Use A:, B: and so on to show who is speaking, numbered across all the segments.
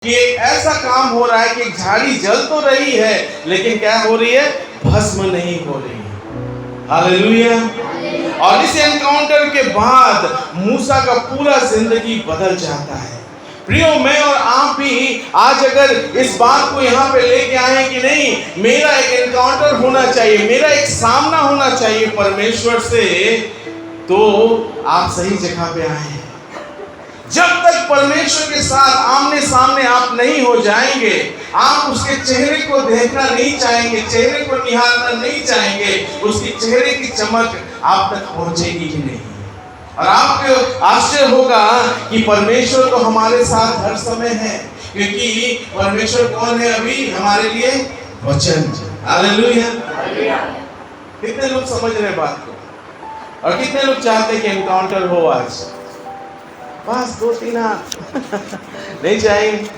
A: कि एक ऐसा काम हो रहा है कि एक झाड़ी जल तो रही है लेकिन क्या हो रही है, भस्म नहीं हो रही है। हालेलुया। और इस एनकाउंटर के बाद मूसा का पूरा जिंदगी बदल जाता है। प्रियो, मैं और आप भी आज अगर इस बात को यहाँ पे लेके आए कि नहीं, मेरा एक एनकाउंटर होना चाहिए, मेरा एक सामना होना चाहिए परमेश्वर से, तो आप सही जगह पे आए हैं। जब तक परमेश्वर के साथ आमने सामने आप नहीं हो जाएंगे, आप उसके चेहरे को देखना नहीं चाहेंगे, चेहरे को निहारना नहीं चाहेंगे, उसकी चेहरे की चमक आप तक पहुंचेगी ही नहीं। और आपको आश्चर्य होगा कि परमेश्वर तो हमारे साथ हर समय है, क्योंकि परमेश्वर कौन है अभी हमारे लिए? वचन। हालेलुया। कितने लोग समझ रहे बात को, और कितने लोग चाहते हैं कि एनकाउंटर हो आज? बस 2-3 हाथ नहीं चाहिए।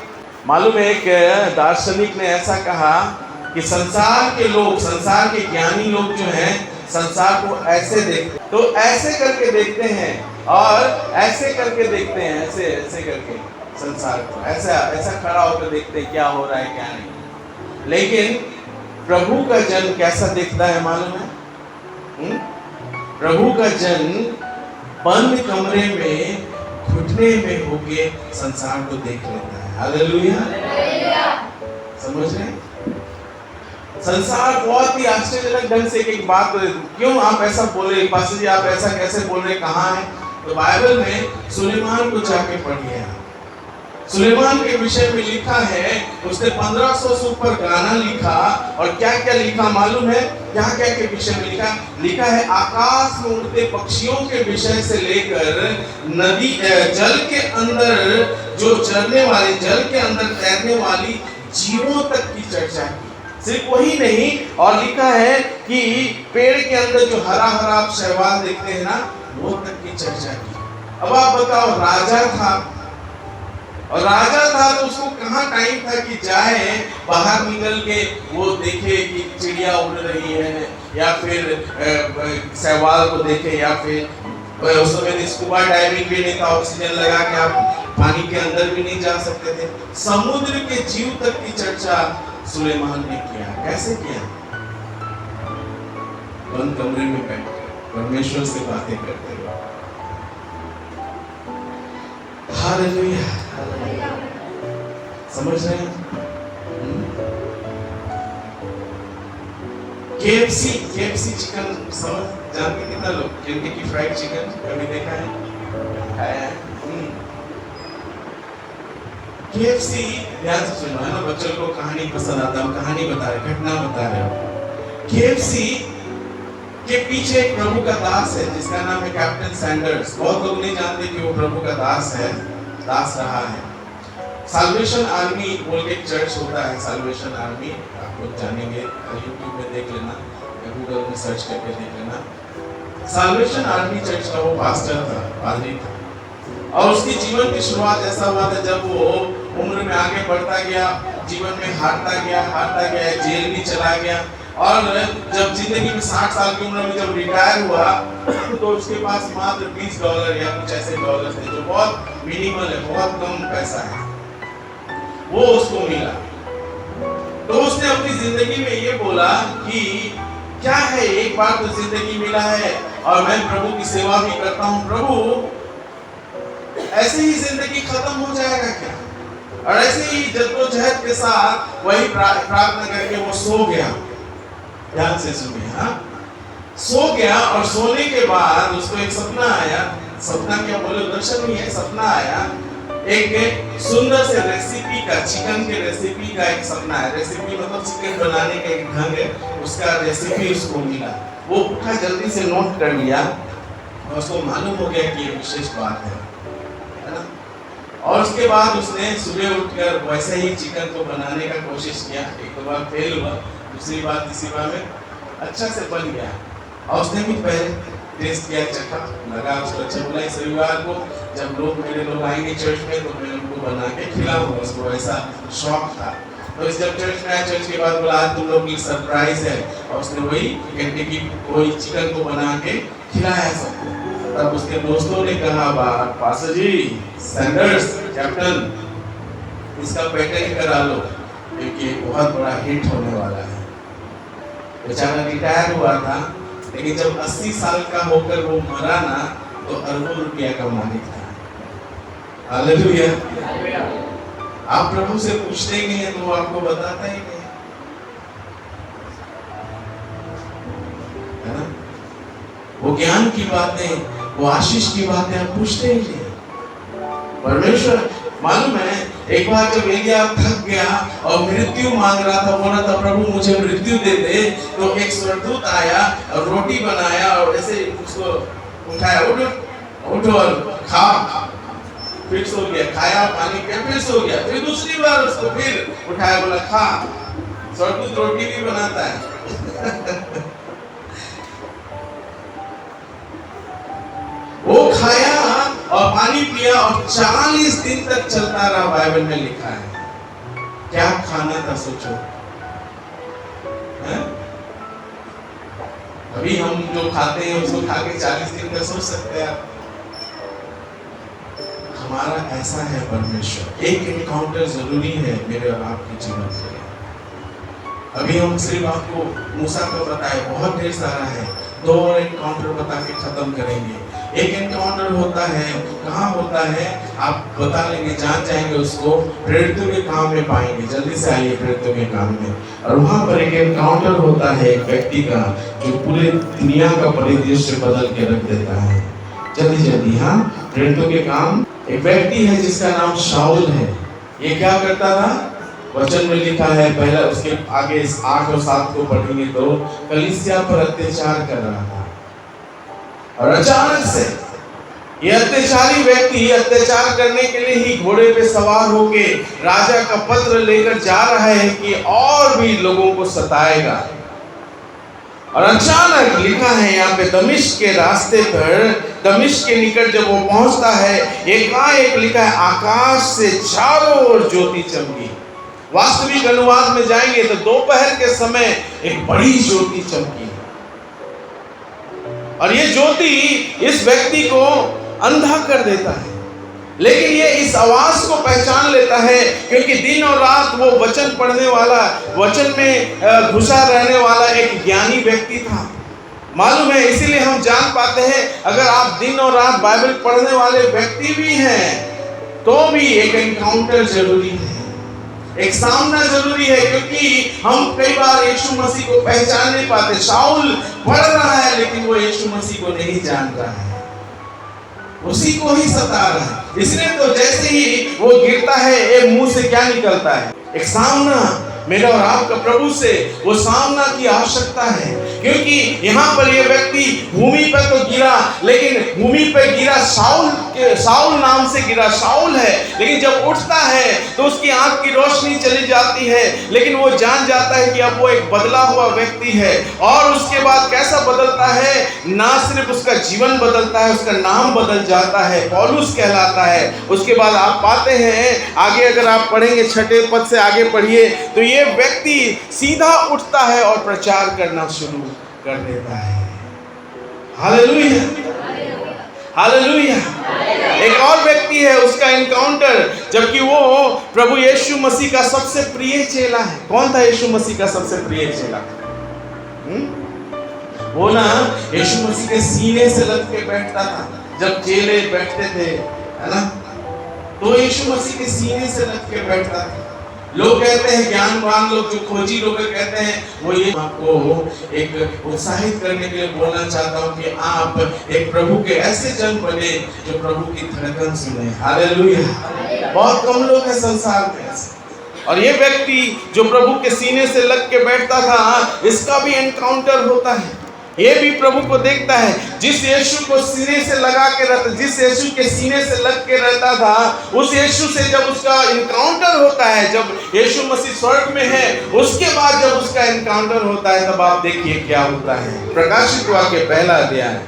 A: मालूम है, एक दार्शनिक ने ऐसा कहा कि संसार के लोग, संसार के ज्ञानी लोग जो हैं, संसार को ऐसे देखते, तो ऐसे करके देखते हैं और ऐसे करके देखते हैं, ऐसे ऐसे करके संसार को ऐसा ऐसा खड़ा होकर देखते हैं क्या हो रहा है क्या नहीं। लेकिन प्रभु का जन कैसा दिखता है मालूम है? प्रभु का जन बंद कमरे में घुटने में होके संसार को देख लेता है। हालेलुया। समझ रहे? संसार बहुत ही आश्चर्यजनक ढंग से एक बात, क्यों आप ऐसा बोल रहे पास्टर जी, आप ऐसा कैसे बोल रहे, कहाँ है? तो बाइबल में सुलेमान को जाके पढ़िए। सुलेमान के विषय में लिखा है, उसने 1500 से ऊपर गाना लिखा, और क्या क्या लिखा मालूम है? क्या क्या के विषय में लिखा है? आकाश में उड़ते पक्षियों के विषय से लेकर नदी, जल के अंदर जो चरने वाले, जल के अंदर तैरने वाली जीवों तक की चर्चा की। सिर्फ वही नहीं, और लिखा है कि पेड़ के अंदर जो हरा हरा आप शैवाल देखते हैं ना, वो तक की चर्चा की। अब आप बताओ, राजा था, और राजा था तो उसको कहाँ टाइम था कि जाए बाहर निकल के वो देखे कि चिड़िया उड़ रही है, या फिर शैवाल को देखे, या फिर उस समय स्कूबा डाइविंग भी नहीं था, ऑक्सीजन लगा के आप पानी के अंदर भी नहीं जा सकते थे। समुद्र के जीव तक की चर्चा सुलेमान ने किया। कैसे किया? बंद कमरे में बैठ परमेश्वर से बातें करते हुए। हालेलुया। समझ रहे हैं? KFC चिकन समझ जानते कितना लोग? केंटकी फ्राइड चिकन कभी देखा है? खाया है? KFC ध्यान से सुनो, है ना, बच्चों को कहानी पसंद आता है, कहानी बता रहे, घटना बता रहे हो। KFC के पीछे एक प्रभु का दास है जिसका नाम है कैप्टन सैंडर्स। बहुत लोग नहीं जानते कि वो प्रभु का दास है, दास रहा है। साल्वेशन आर्मी बोल के एक चर्च होता है, साल्वेशन आर्मी, आप लोग जानेंगे, यूट्यूब में देख लेना या गूगल में सर्च करके देख लेना। साल्वेशन आर्मी चर्च का वो पास्टर था, पादरी था, और उसकी जीवन की शुरुआत ऐसा हुआ था जब वो उम्र में आगे बढ़ता गया, जीवन में हारता गया, जेल भी चला गया, और जब जिंदगी में 60 साल की उम्र में जब रिटायर हुआ तो उसके पास मात्र $20 या कुछ ऐसे डॉलर थे, जो बहुत मिनिमल है, बहुत कम पैसा है, वो उसको मिला। तो उसने अपनी जिंदगी में ये बोला कि क्या है, एक बार तो जिंदगी मिला है और मैं प्रभु की सेवा भी करता हूँ, प्रभु ऐसे ही जिंदगी खत्म हो जाएगा क्या? और ऐसे ही जद्दोजहद के साथ वही प्रार्थना करके वो सो गया। ध्यान से सुनिए, हाँ, सो गया, और सोने के बाद उसको एक सपना आया। सपना क्या बोले, दर्शन ही है, सपना आया। एक सुंदर से रेसिपी का, चिकन के रेसिपी का एक सपना है। रेसिपी मतलब चिकन बनाने का एक ढंग है, उसका रेसिपी उसको मिला। वो उठा, जल्दी से नोट कर लिया, और उसको मालूम हो गया कि ये विशेष बात है ना। और उसके बाद उसने सुबह उठकर वैसे ही चिकन को बनाने का कोशिश किया। एक दो बार फेल हुआ, दूसरी बार, तीसरी बार में अच्छा से बन गया, और उसने भी पहले टेस्ट किया, चखा, लगा उसको अच्छा। बोला इस रविवार को जब मेरे लोग आएंगे चर्च में तो मैं उनको बना के खिलाऊंगा, उसको ऐसा शौक था। तो इस जब चर्च में आया, चर्च के बाद बोला आज तुम लोग की सरप्राइज है, और उसने वही केंटकी वही चिकन को बना के खिलाया सबको। तब उसके दोस्तों ने कहा, पास्टर जी, सैंडर्स, कैप्टन, इसका पेटेंट करा लो, क्योंकि बहुत बड़ा हिट होने वाला है। बेचारा रिटायर हुआ था, लेकिन जब 80 साल का होकर वो मरा ना, तो अरबों रुपया का मालिक था। हालेलुया। आप प्रभु से पूछते ही नहीं, तो वो आपको बताता ही नहीं, है ना? वो ज्ञान की बातें, वो आशीष की बातें आप पूछते ही नहीं। परमेश्वर, मालूम है एक बार जब एलिया थक गया और मृत्यु मांग रहा था, बोला था प्रभु मुझे मृत्यु दे दे, तो एक स्वर्गदूत आया और रोटी बनाया और ऐसे उसको उठाया, उठो और खा। फिर सो गया, खाया, पानी पिया, फिर सो गया। फिर दूसरी बार उसको फिर उठाया, बोला खा। स्वर्गदूत रोटी भी बनाता है। वो खाया और पानी पिया और 40 दिन तक चलता रहा, बाइबल में लिखा है। क्या खाना था सोचो, है? अभी हम जो खाते हैं उसको खा के 40 दिन तक सोच सकते हैं आप? हमारा ऐसा है परमेश्वर। एक एनकाउंटर जरूरी है मेरे और आपके जीवन में। अभी हम सिर्फ आपको मूसा को बताए, बहुत ढेर सारा है, 2 और एनकाउंटर बता के खत्म करेंगे। एक एनकाउंटर होता है, कहाँ होता है आप बता लेंगे, जान जाएंगे उसको, प्रेरितों के काम में पाएंगे। जल्दी से आइए प्रेरितों के काम में। और वहाँ पर एक एनकाउंटर होता है एक व्यक्ति का, जो पूरे दुनिया का परिदृश्य बदल के रख देता है। जल्दी जल्दी, हाँ, प्रेरितों के काम। एक व्यक्ति है जिसका नाम शाऊल है। ये क्या करता था? वचन में लिखा है, पहला उसके आगे 8 और 7 को पढ़ेंगे तो कलीसिया पर अत्याचार कर रहा था। और अचानक से ये अत्याचारी व्यक्ति अत्याचार करने के लिए ही घोड़े पे सवार होके राजा का पत्र लेकर जा रहा है कि और भी लोगों को सताएगा। और अचानक लिखा है यहाँ पे, दमिश्क के रास्ते पर, दमिश्क के निकट जब वो पहुंचता है, एकाएक लिखा है आकाश से चारों ओर ज्योति चमकी। वास्तविक अनुवाद में जाएंगे तो दोपहर के समय एक बड़ी ज्योति चमकी, और ये ज्योति इस व्यक्ति को अंधा कर देता है। लेकिन ये इस आवाज को पहचान लेता है, क्योंकि दिन और रात वो वचन पढ़ने वाला, वचन में घुसा रहने वाला एक ज्ञानी व्यक्ति था। मालूम है, इसीलिए हम जान पाते हैं, अगर आप दिन और रात बाइबल पढ़ने वाले व्यक्ति भी हैं, तो भी एक एनकाउंटर जरूरी है, एक सामना जरूरी है। क्योंकि हम कई बार यीशु मसीह को पहचान नहीं पाते। शाऊल पढ़ रहा है, लेकिन वो यीशु मसीह को नहीं जान रहा है, उसी को ही सता रहा है। इसलिए तो जैसे ही वो गिरता है, एक मुंह से क्या निकलता है? एक सामना मेरा और आपका प्रभु से, वो सामना की आवश्यकता है। क्योंकि यहाँ पर ये व्यक्ति भूमि पर तो गिरा, लेकिन भूमि पर गिरा साउल नाम से गिरा, शाऊल है। लेकिन जब उठता है तो उसकी आंख की रोशनी चली जाती है, लेकिन वो जान जाता है कि अब वो एक बदला हुआ व्यक्ति है। और उसके बाद कैसा बदलता है? ना सिर्फ उसका जीवन बदलता है, उसका नाम बदल जाता है, पौलुस कहलाता है। उसके बाद आप पाते हैं आगे, अगर आप पढ़ेंगे 6 पद से आगे पढ़िए, तो ये व्यक्ति सीधा उठता है और प्रचार करना शुरू कर देता है। Hallelujah, hallelujah. एक और व्यक्ति है, उसका एनकाउंटर, जबकि वो प्रभु यीशु मसीह का सबसे प्रिय चेला है। कौन था यीशु मसीह का सबसे प्रिय चेला? वो ना यीशु मसीह के सीने से लग के बैठता था। जब चेले बैठते थे, है ना, तो यीशु मसीह के सीने से लग के बैठता था। लोग कहते हैं, ज्ञानवान लोग, जो खोजी लोग कहते हैं, वो ये आपको एक उत्साहित करने के लिए बोलना चाहता हूँ कि आप एक प्रभु के ऐसे जन बने जो प्रभु की धड़कन सुने। हालेलुया। बहुत कम लोग हैं संसार में ऐसे। और ये व्यक्ति जो प्रभु के सीने से लग के बैठता था, इसका भी एनकाउंटर होता है। ये भी प्रभु को देखता है। जिस यीशु को सीने से लगा के रहता, जिस यीशु के सीने से लग के रहता था, उस यीशु से जब उसका एनकाउंटर होता है, जब यीशु मसीह स्वर्ग में है, उसके बाद जब उसका एनकाउंटर होता है, तब आप देखिए क्या होता है। प्रकाशित वाक्य 1 अध्याय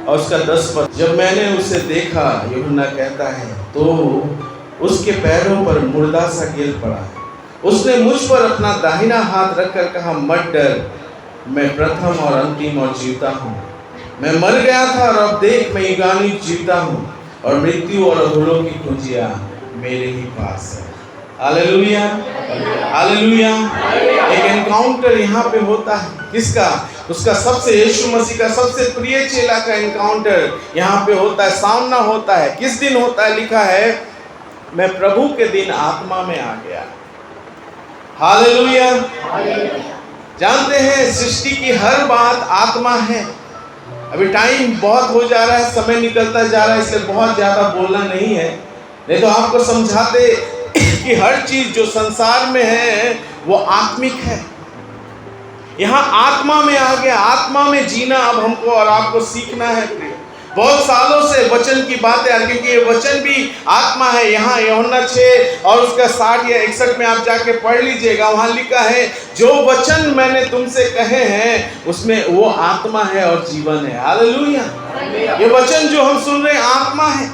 A: और उसका 10 पद। जब मैंने उसे देखा, यूहन्ना कहता है, तो उसके पैरों पर मुर्दा सा गिर पड़ा। उसने मुझ पर अपना दाहिना हाथ रखकर कहा, मत डर, मैं प्रथम और अंतिम और जीवता हूँ। मैं मर गया था और अब देख मैं युगानुयुग जीवता हूँ, और मृत्यु और अधोलोक की कुंजियाँ मेरे ही पास है। Hallelujah, hallelujah. एक एनकाउंटर यहाँ पे होता है, किसका? उसका सबसे, यीशु मसीह का सबसे प्रिय चेला का एनकाउंटर यहाँ पे होता है, सामना होता है। किस दिन होता है? लिखा है, मैं प्रभु के दिन आत्मा में आ गया। हालेलुया। जानते हैं सृष्टि की हर बात आत्मा है। अभी टाइम बहुत हो जा रहा है, समय निकलता जा रहा है, इसलिए बहुत ज्यादा बोलना नहीं है, नहीं तो आपको समझाते कि हर चीज जो संसार में है वो आत्मिक है। यहाँ आत्मा में आ गया, आत्मा में जीना अब हमको और आपको सीखना है। बहुत सालों से वचन की बातें आ रही, क्योंकि ये वचन भी आत्मा है। यहाँ यूहन्ना 6 और उसका 60 या 61 में आप जाके पढ़ लीजिएगा, वहाँ लिखा है, जो वचन मैंने तुमसे कहे हैं उसमें वो आत्मा है और जीवन है। हालेलुया। ये वचन जो हम सुन रहे हैं आत्मा है,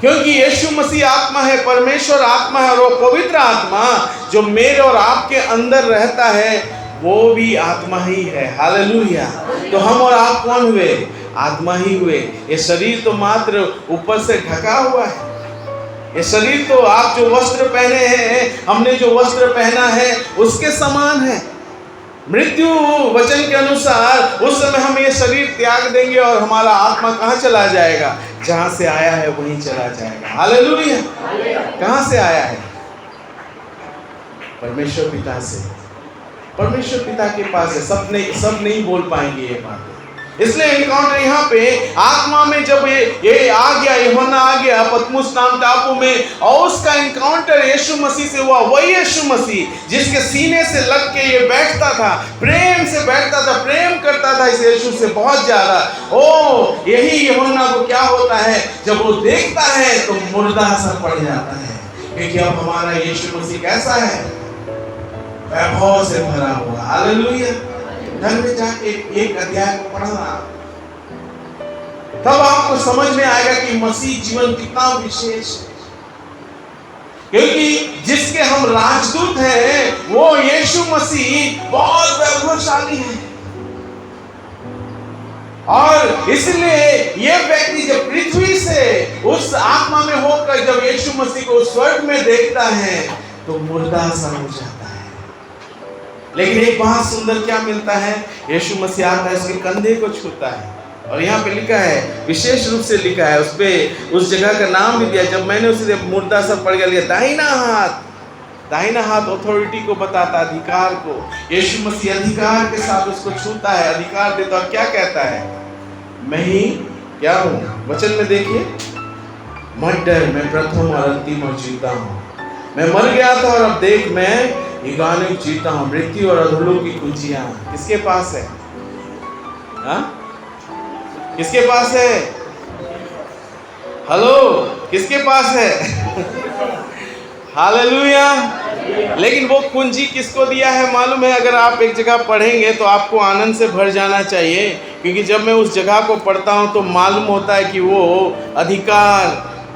A: क्योंकि यीशु मसीह आत्मा है, परमेश्वर आत्मा है, और वो पवित्र आत्मा जो मेरे और आपके अंदर रहता है वो भी आत्मा ही है। हालेलुया। तो हम और आप कौन हुए? आत्मा ही हुए। ये शरीर तो मात्र ऊपर से ढका हुआ है। ये शरीर तो, आप जो वस्त्र पहने हैं, हमने जो वस्त्र पहना है उसके समान है। मृत्यु वचन के अनुसार उस समय हम ये शरीर त्याग देंगे और हमारा आत्मा कहाँ चला जाएगा? जहाँ से आया है वहीं चला जाएगा। हालेलुया। कहाँ से आया है? परमेश्वर पिता से, परमेश्वर पिता के पास है। सब नहीं बोल पाएंगे ये बात, इसलिए एनकाउंटर यहाँ पे आत्मा में जब ये आ गया, यूहन्ना आ गया पतमुस नाम टापू में, और उसका एनकाउंटर यीशु मसीह से हुआ। वही यीशु मसीह जिसके सीने से लग के ये बैठता था, प्रेम से बैठता था, प्रेम करता था इस यीशु से बहुत ज्यादा। ओ यही यूहन्ना को क्या होता है, जब वो देखता है तो मुर्दा सा पड़ जाता है, क्योंकि अब हमारा यीशु मसीह कैसा है? वैभव से भरा हुआ। हालेलुया। घर में जाके एक अध्याय को पढ़ना, तब आपको समझ में आएगा कि मसीह जीवन कितना विशेष है। क्योंकि जिसके हम राजदूत हैं वो यीशु मसीह बहुत वैभवशाली है, और इसलिए ये व्यक्ति जब पृथ्वी से उस आत्मा में होकर जब यीशु मसीह को स्वर्ग में देखता है तो मुर्दा सा हो जाता है। लेकिन एक बहुत सुंदर क्या मिलता है, यीशु मसीह आता है, उसके कंधे को छूता है, और यहाँ पे लिखा है, विशेष रूप से लिखा है, उस जगह का नाम भी दिया। जब मैंने उसे मुर्दा सा पड़ गया, दाहिना हाथ अथॉरिटी को बताता, अधिकार को। यीशु मसीह अधिकार के साथ उसको छूता है, अधिकार देता, और क्या कहता है? मैं ही क्या हूँ? वचन में देखिए, मत डर, मैं प्रथम और अंतिम और जीता हूँ। मैं मर गया था और अब देख मैं युगानुग जीता हूँ। मृत्यु और अधोलोक की कुंजियां किसके पास है? हाँ, किसके पास है? हेलो, किसके पास है? हालेलुया। लेकिन वो कुंजी किसको दिया है मालूम है? अगर आप एक जगह पढ़ेंगे तो आपको आनंद से भर जाना चाहिए, क्योंकि जब मैं उस जगह को पढ़ता हूँ तो मालूम होता है कि वो अधिकार,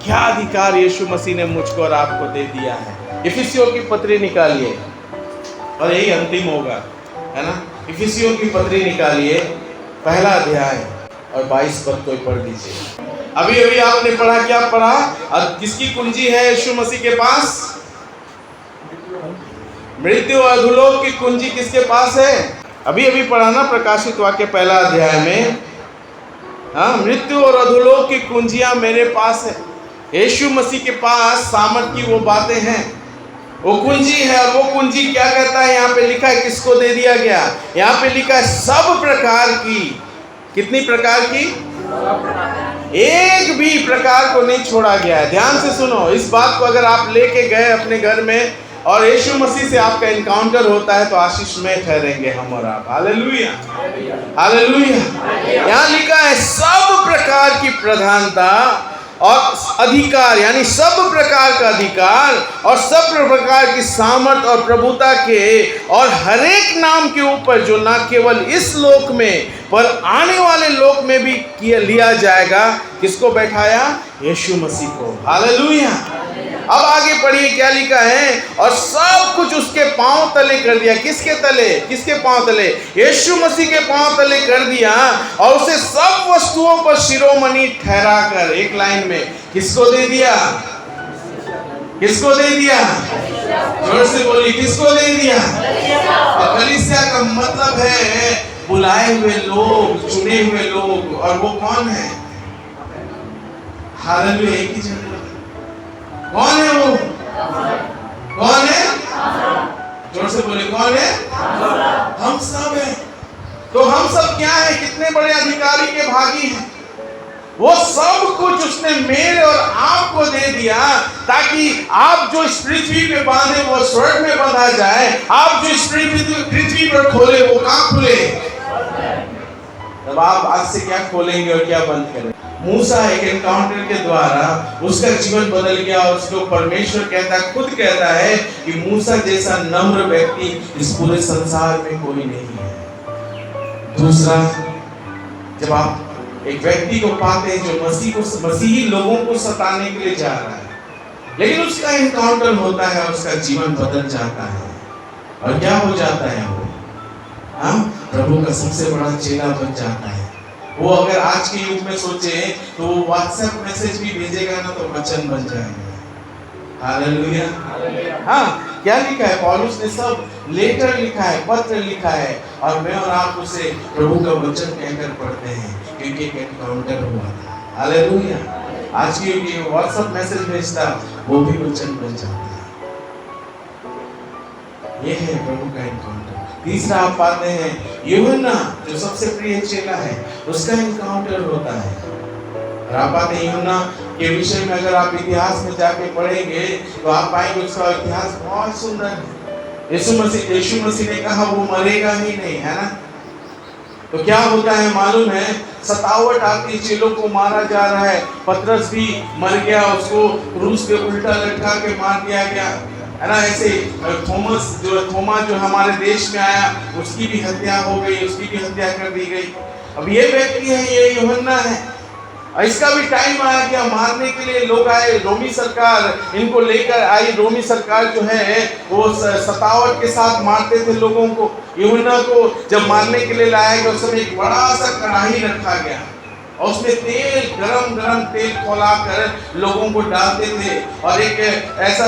A: क्या अधिकार यीशु मसीह ने मुझको और आपको दे दिया है। इफिसियों की पत्री निकालिए, और यही अंतिम होगा, है ना? इफिसियों की पत्री निकालिए, पहला अध्याय और 22 पद को पढ़ लीजिए। अभी अभी आपने पढ़ा, क्या पढ़ा? अब किसकी कुंजी है यीशु मसीह के पास? मृत्यु और अधोलोक की कुंजी किसके पास है? अभी अभी पढ़ा ना प्रकाशित वाक्य पहला अध्याय में। हाँ, मृत्यु और अधोलोक की कुंजियां मेरे पास है। यीशु मसीह के पास सामर्थ की वो बातें हैं, वो कुंजी है। और वो कुंजी क्या कहता है? यहाँ पे लिखा है, किसको दे दिया गया? यहाँ पे लिखा है सब प्रकार की। कितनी प्रकार की? एक भी प्रकार को नहीं छोड़ा गया है। ध्यान से सुनो इस बात को। अगर आप लेके गए अपने घर में और यीशु मसीह से आपका एनकाउंटर होता है तो आशीष में ठहरेंगे हम और आप। Hallelujah, hallelujah. यहाँ लिखा है सब प्रकार की प्रधानता और अधिकार, यानी सब प्रकार का अधिकार और सब प्रकार की सामर्थ और प्रभुता के और हर एक नाम के ऊपर, जो ना केवल इस लोक में पर आने वाले लोक में भी लिया जाएगा। किसको बैठाया? यीशु मसीह को। हालेलुया। अब आगे पढ़िए क्या लिखा है? और सब कुछ उसके पांव तले कर दिया। किसके तले? किसके पांव तले? यीशु मसीह के पांव तले कर दिया, और उसे सब वस्तुओं पर शिरोमणि ठहरा कर, एक लाइन में किसको दे दिया? किसको दे दिया? जोर से बोलिए, किसको दे दिया? और कलीसिया का मतलब है बुलाए हुए लोग, चुने हुए लोग। और वो कौन है? हालेलुया, एक ही जन। कौन है वो? कौन है? जोर से बोले, कौन है? हम सब हैं। तो हम सब क्या है? कितने बड़े अधिकारी के भागी हैं। वो सब कुछ उसने मेरे और आपको दे दिया ताकि आप जो इस पृथ्वी पे बांधे वो स्वर्ग में बांधा जाए, आप जो इस पृथ्वी पर खोले वो कहां खुले? तब आप आज से क्या खोलेंगे और क्या बंद करेंगे? मूसा एक एनकाउंटर के द्वारा उसका जीवन बदल गया। उसको परमेश्वर खुद कहता है कि मूसा जैसा नम्र व्यक्ति इस पूरे संसार में कोई नहीं है। दूसरा, जब आप एक व्यक्ति को पाते हैं जो मसीही लोगों को सताने के लिए जा रहा है, लेकिन उसका एनकाउंटर होता है, उसका जीवन बदल जाता है। और क्या हो जाता है? वो प्रभु का सबसे बड़ा चेला बन जाता है। वो अगर आज के युग में सोचे तो वो व्हाट्सएप मैसेज भी भेजेगा ना तो वचन बन जाएगा। हालेलुया। हाँ, क्या लिखा है? पौलुस ने सब लेटर लिखा है, पत्र लिखा है, और मैं और आप उसे प्रभु का वचन कहकर पढ़ते हैं क्योंकि एक एनकाउंटर हुआ था। हालेलुया। आज के युग में व्हाट्सएप मैसेज भेजता वो भी वचन बन जाता है। ये है प्रभु का एनकाउंटर। तीसरा आप पाते हैं यूहन्ना जो सबसे प्रिय चेला है, उसका एनकाउंटर होता है। और आप पाते हैं यूहन्ना के विषय में अगर आप इतिहास में जाके पढ़ेंगे तो आप पाएंगे उसका इतिहास बहुत सुंदर है। यीशु मसीह ने कहा वो मरेगा ही नहीं, है ना? तो क्या होता है मालूम है? सतावट आती, चेलों को मारा जा रहा है। पतरस भी मर गया, उसको क्रूस पे उल्टा लटका के मार दिया गया, है ना? ऐसे थोमा जो हमारे देश में आया उसकी भी हत्या हो गई, उसकी भी हत्या कर दी गई। अब ये व्यक्ति है, ये यूहन्ना है, और इसका भी टाइम आया कि मारने के लिए लोग आए। रोमी सरकार इनको लेकर आई। रोमी सरकार जो है वो सतावट के साथ मारते थे लोगों को। यूहन्ना को जब मारने के लिए लाया गया उस समय एक बड़ा सा कढ़ाई रखा गया और उसमें तेल, गरम तेल खौला कर लोगों को डालते थे। और एक ऐसा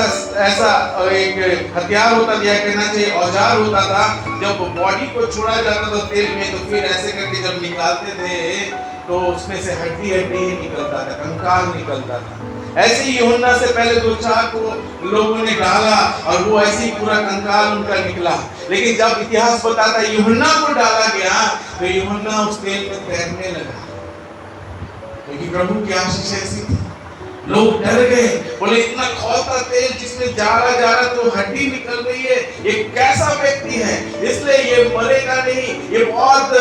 A: एक हथियार होता, दिया कहना चाहिए औजार होता था, जब बॉडी को छोड़ा जाता था तेल में तो फिर ऐसे करके जब निकालते थे तो उसमें से हड्डी ही निकलता था, कंकाल निकलता था। ऐसे ही यूहन्ना से पहले 2-4 को लोगों ने डाला और वो ऐसे ही पूरा कंकाल उनका निकला। लेकिन जब इतिहास बताता है यूहन्ना को डाला गया तो यूहन्ना उस तेल में तैरने लगा, क्योंकि प्रभु की आशीष ऐसी थी। लोग डर गए, बोले इतना खौलता तेल जिसमें जा रहा तो हड्डी निकल रही है, ये कैसा व्यक्ति है? इसलिए ये मरेगा नहीं, ये बहुत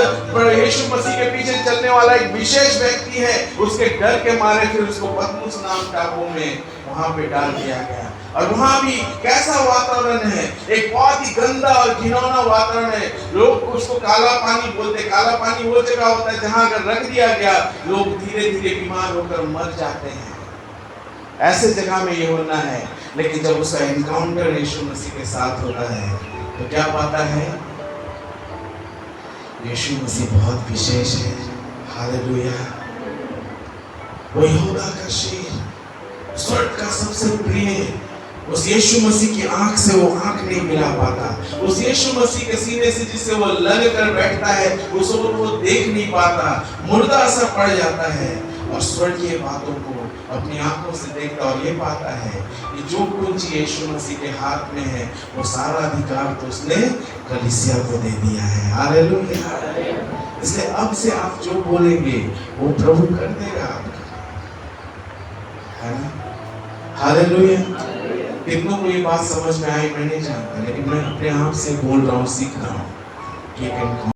A: यीशु मसीह के पीछे चलने वाला एक विशेष व्यक्ति है। उसके डर के मारे फिर उसको पतमुस नाम टापू में वहां पे डाल दिया गया। और वहां भी कैसा वातावरण है? एक बहुत ही गंदा और घिनौना वातावरण है। लोग उसको काला पानी बोलते। काला पानी वो जगह होता है जहां अगर रख दिया गया लोग धीरे धीरे बीमार होकर मर जाते हैं। ऐसे जगह में ये होना है। लेकिन जब उसका एनकाउंटर यीशु मसीह के साथ होता है तो क्या पाता है? यीशु मसीह बहुत विशेष है। हालेलुया। वो यहूदा का शेर, स्वर्ग का सबसे प्रिय, उस यीशु मसीह की आंख से वो आंख नहीं मिला पाता। उस यीशु मसीह के सीने से जिससे वो लग कर बैठता है उसको वो देख नहीं पाता, मुर्दा सा पड़ जाता है और स्वर्गीय बातों को अपनी आंखों से देखता और ये पाता है कि जो कुछ यीशु मसीह के हाथ में है वो सारा अधिकार तो उसने कलीसिया को दे दिया है। हालेलुया। इसलिए अब से आप जो बोलेंगे वो प्रभु कर देगा आपका, है ना? हालेलुया। कितनों को ये बात समझ में आई मैं नहीं जानता, लेकिन मैं अपने आप से बोल रहा हूँ, सीख रहा हूँ कि